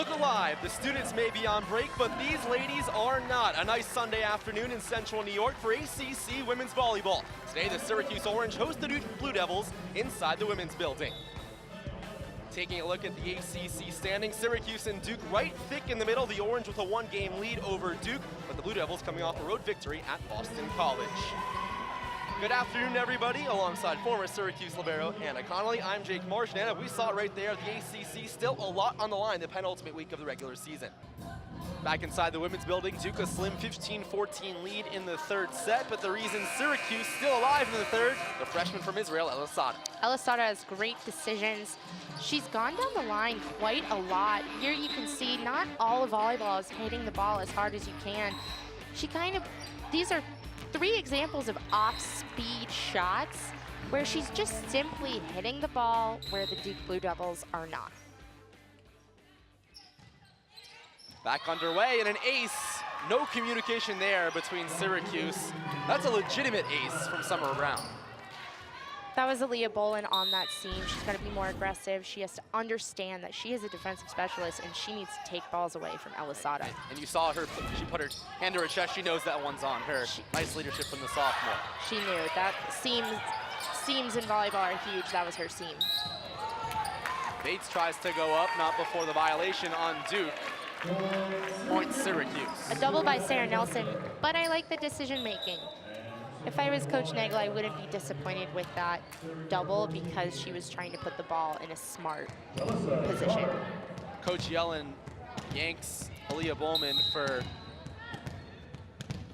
Look alive, the students may be on break, but these ladies are not. A nice Sunday afternoon in central New York for ACC women's volleyball. Today, the Syracuse Orange host the Duke Blue Devils inside the women's building. Taking a look at the ACC standings, Syracuse and Duke right thick in the middle. The Orange with a one-game lead over Duke, but the Blue Devils coming off a road victory at Boston College. Good afternoon, everybody. Alongside former Syracuse libero Anna Connelly, I'm Jake Marsh. And Anna, we saw it right there. The ACC still a lot on the line, the penultimate week of the regular season. Back inside the women's building, Duke a slim 15-14 lead in the third set, but the reason Syracuse still alive in the third, the freshman from Israel, Elisada. Elisada has great decisions. She's gone down the line quite a lot. Here you can see not all of volleyball is hitting the ball as hard as you can. These are 3 examples of off-speed shots where she's just simply hitting the ball where the Duke Blue Devils are not. Back underway and an ace. No communication there between Syracuse. That's a legitimate ace from Summer Brown. That was Aaliyah Bolin on that seam. She's got to be more aggressive. She has to understand that she is a defensive specialist and she needs to take balls away from Elisada. And you saw her, she put her hand to her chest. She knows that one's on her. Nice leadership from the sophomore. She knew that seams in volleyball are huge. That was her seam. Bates tries to go up, not before the violation on Duke. Point Syracuse. A double by Sarah Nelson, but I like the decision making. If I was Coach Nagel, I wouldn't be disappointed with that double because she was trying to put the ball in a smart position. Coach Yellen yanks Aaliyah Bowman for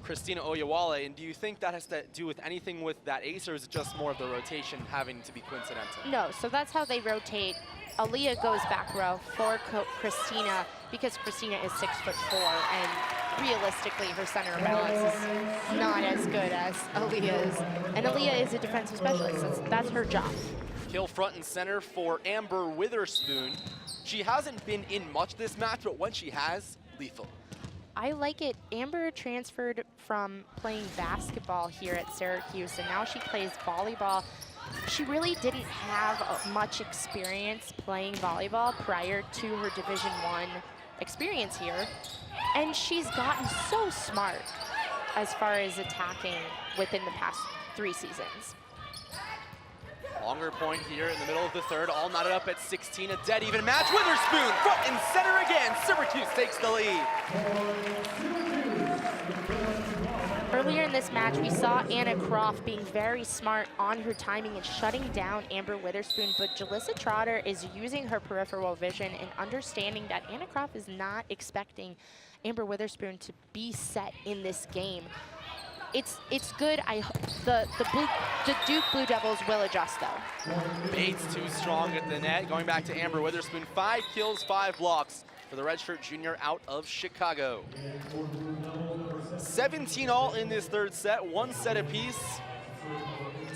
Christina Oyewale, and do you think that has to do with anything with that ace, or is it just more of the rotation having to be coincidental? No, so that's how they rotate. Aaliyah goes back row for Christina because Christina is 6'4", and realistically, her center of balance is not as good as Aaliyah's. And Aaliyah is a defensive specialist. That's her job. Kill front and center for Amber Witherspoon. She hasn't been in much this match, but when she has, lethal. I like it. Amber transferred from playing basketball here at Syracuse, and now she plays volleyball. She really didn't have much experience playing volleyball prior to her Division I experience here. And she's gotten so smart as far as attacking within the past 3 seasons. Longer point here in the middle of the third, all knotted up at 16, a dead even match. Witherspoon, front and center again. Syracuse takes the lead. Earlier in this match, we saw Anna Croft being very smart on her timing and shutting down Amber Witherspoon, but Jalissa Trotter is using her peripheral vision and understanding that Anna Croft is not expecting Amber Witherspoon to be set in this game. It's good. The Duke Blue Devils will adjust though. Bates too strong at the net. Going back to Amber Witherspoon, 5 kills, 5 blocks for the redshirt junior out of Chicago. 17 all in this third set, 1 set apiece.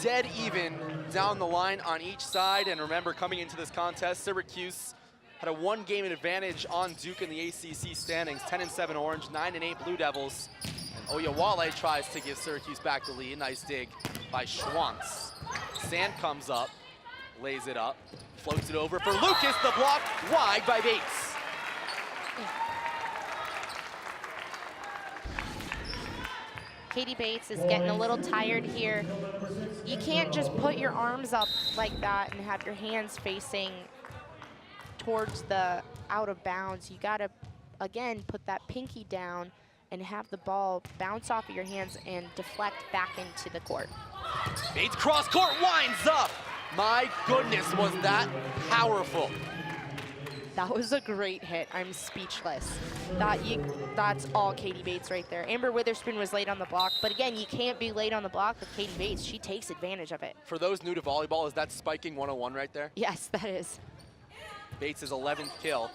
Dead even down the line on each side. And remember, coming into this contest, Syracuse had a 1-game advantage on Duke in the ACC standings. 10-7 Orange, 9-8 Blue Devils. And Oyewale tries to give Syracuse back the lead. Nice dig by Schwantz. Sand comes up, lays it up, floats it over for Lucas. The block wide by Bates. Katie Bates is getting a little tired here. You can't just put your arms up like that and have your hands facing towards the out of bounds. You gotta, again, put that pinky down and have the ball bounce off of your hands and deflect back into the court. Bates cross court winds up. My goodness, was that powerful. That was a great hit. I'm speechless. That's all Katie Bates right there. Amber Witherspoon was late on the block, but again, you can't be late on the block with Katie Bates. She takes advantage of it. For those new to volleyball, is that spiking 101 right there? Yes, that is. Bates' 11th kill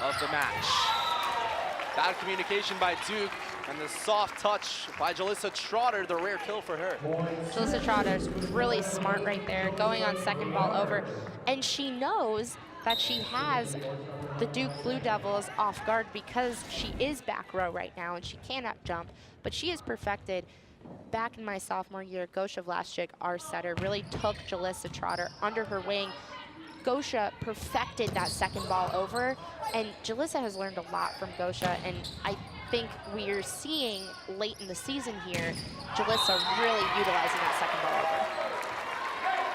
of the match. Bad communication by Duke, and the soft touch by Jalissa Trotter, the rare kill for her. Jalissa Trotter's really smart right there, going on second ball over, and she knows that she has the Duke Blue Devils off guard because she is back row right now and she cannot jump, but she has perfected. Back in my sophomore year, Gosha Vlasic, our setter, really took Jalissa Trotter under her wing, Gosha perfected that second ball over, and Jalissa has learned a lot from Gosha, and I think we're seeing late in the season here, Jalissa really utilizing that second ball over.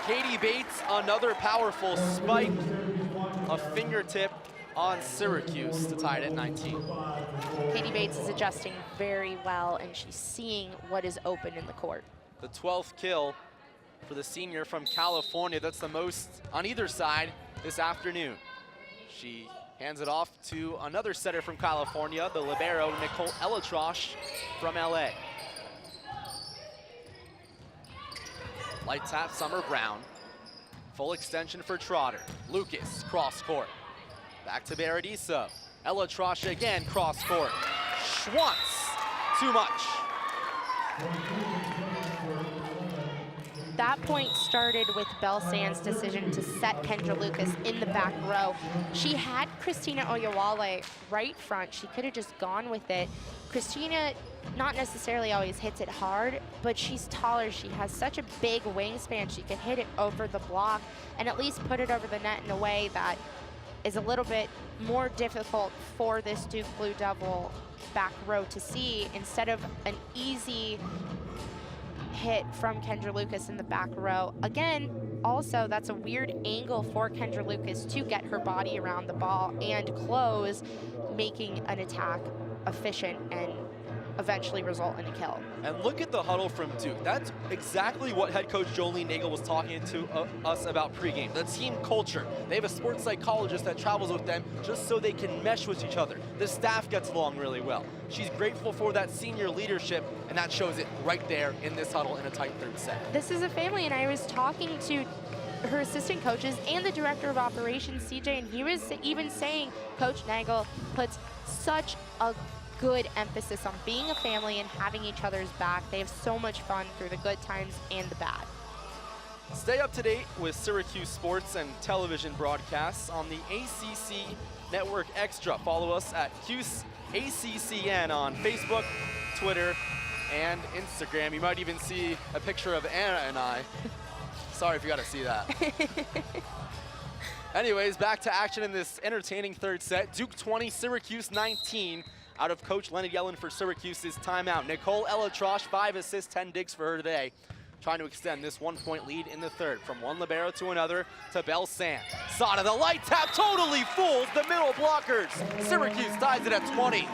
Katie Bates, another powerful spike, a fingertip on Syracuse to tie it at 19. Katie Bates is adjusting very well, and she's seeing what is open in the court. The 12th kill for the senior from California. That's the most on either side this afternoon. She hands it off to another setter from California, the libero, Nicole Elatrosh from LA. Light tap, Summer Brown. Full extension for Trotter. Lucas, cross court. Back to Berardisa. Elatrosh again, cross court. Schwantz, too much. That point started with Belle Sand's decision to set Kendra Lucas in the back row. She had Christina Oyewale right front. She could have just gone with it. Christina not necessarily always hits it hard, but she's taller. She has such a big wingspan. She could hit it over the block and at least put it over the net in a way that is a little bit more difficult for this Duke Blue Devil back row to see, instead of an easy hit from Kendra Lucas in the back row. Again, also that's a weird angle for Kendra Lucas to get her body around the ball and close, making an attack efficient and eventually result in a kill. And look at the huddle from Duke. That's exactly what head coach Jolene Nagel was talking to us about pregame. The team culture. They have a sports psychologist that travels with them just so they can mesh with each other. The staff gets along really well. She's grateful for that senior leadership, and that shows it right there in this huddle in a tight third set. This is a family, and I was talking to her assistant coaches and the director of operations, CJ, and he was even saying Coach Nagel puts such a good emphasis on being a family and having each other's back. They have so much fun through the good times and the bad. Stay up to date with Syracuse sports and television broadcasts on the ACC Network Extra. Follow us at Cuse ACCN on Facebook, Twitter, and Instagram. You might even see a picture of Anna and I. Sorry if you got to see that. Anyways, back to action in this entertaining third set. Duke 20, Syracuse 19. Out of Coach Leonard Yellen for Syracuse's timeout. Nicole Elatrosh, 5 assists, 10 digs for her today. Trying to extend this 1-point lead in the third. From one libero to another to Belle Sand. Sada, the light tap totally fools the middle blockers. Syracuse ties it at 20.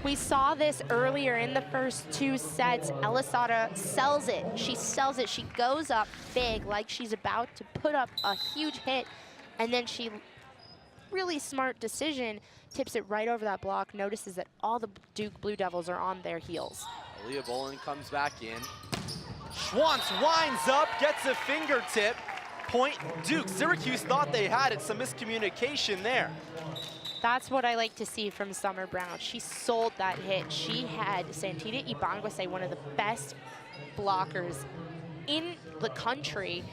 We saw this earlier in the first two sets. Elisada sells it. She sells it. She goes up big like she's about to put up a huge hit. And then she, really smart decision, tips it right over that block, notices that all the Duke Blue Devils are on their heels. Aaliyah Bolin comes back in. Schwantz winds up, gets a fingertip. Point Duke. Syracuse thought they had it. Some miscommunication there. That's what I like to see from Summer Brown. She sold that hit. She had Santita Ibangwase, one of the best blockers in the country,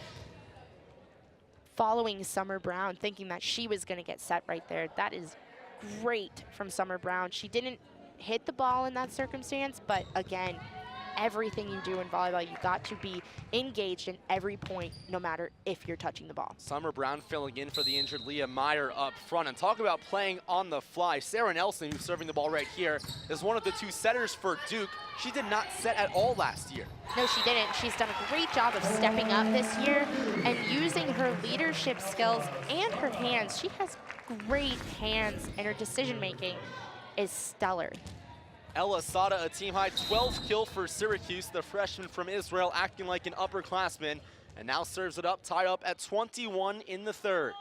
following Summer Brown, thinking that she was going to get set right there. That is great from Summer Brown. She didn't hit the ball in that circumstance, but again, everything you do in volleyball, you got to be engaged in every point, no matter if you're touching the ball. Summer Brown filling in for the injured Leah Meyer up front. And talk about playing on the fly. Sarah Nelson, who's serving the ball right here, is one of the two setters for Duke. She did not set at all last year. No, she didn't. She's done a great job of stepping up this year and using her leadership skills and her hands. She has great hands, and her decision-making is stellar. Ella Sada, a team-high 12th kill for Syracuse, the freshman from Israel, acting like an upperclassman, and now serves it up, tied up at 21 in the third.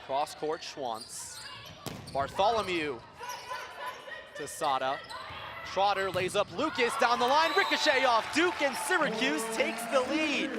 Cross-court Schwantz. Bartholomew to Sada. Trotter lays up Lucas down the line, ricochet off Duke, and Syracuse takes the lead.